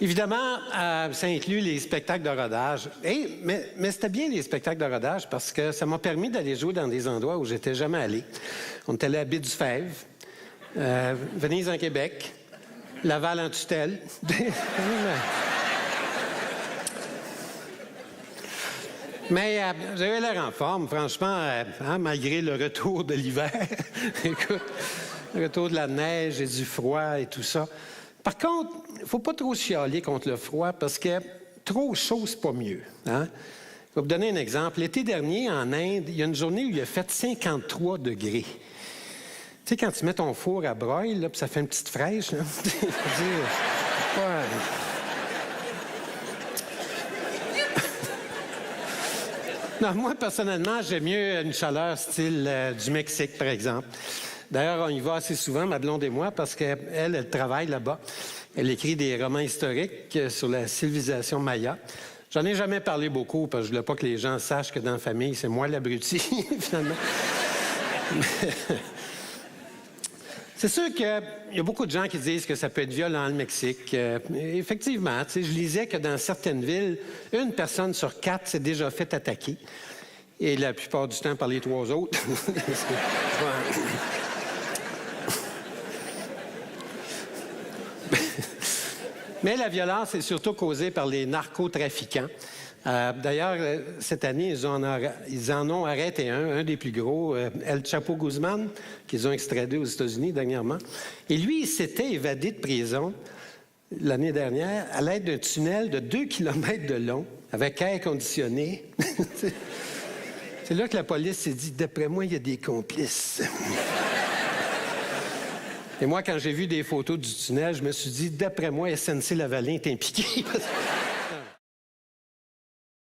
Évidemment, ça inclut les spectacles de rodage. Mais c'était bien les spectacles de rodage parce que ça m'a permis d'aller jouer dans des endroits où j'étais jamais allé. On est allé à Baie-du-Fèvre, Venise en Québec, Laval en tutelle. Mais j'avais l'air en forme, franchement, malgré le retour de l'hiver. Écoute, le retour de la neige et du froid et tout ça. Par contre, il ne faut pas trop chialer contre le froid parce que trop chaud, c'est pas mieux. Hein? Je vais vous donner un exemple. L'été dernier, en Inde, il y a une journée où il a fait 53 degrés. Tu sais, quand tu mets ton four à broil, là, puis ça fait une petite fraîche, là. Non, moi, personnellement, j'aime mieux une chaleur style du Mexique, par exemple. D'ailleurs, on y va assez souvent, ma blonde et moi, parce qu'elle travaille là-bas. Elle écrit des romans historiques sur la civilisation maya. J'en ai jamais parlé beaucoup, parce que je voulais pas que les gens sachent que dans la famille, c'est moi l'abruti, finalement. C'est sûr qu'il y a beaucoup de gens qui disent que ça peut être violent, le Mexique. Effectivement, je lisais que dans certaines villes, 1 personne sur 4 s'est déjà fait attaquer. Et la plupart du temps par les 3 autres. Mais la violence est surtout causée par les narcotrafiquants. D'ailleurs, cette année, ils en ont arrêté un des plus gros, El Chapo Guzman, qu'ils ont extradé aux États-Unis dernièrement. Et lui, il s'était évadé de prison l'année dernière à l'aide d'un tunnel de 2 kilomètres de long, avec air conditionné. C'est là que la police s'est dit, d'après moi, il y a des complices. Et moi, quand j'ai vu des photos du tunnel, je me suis dit, d'après moi, SNC-Lavalin est impliqué.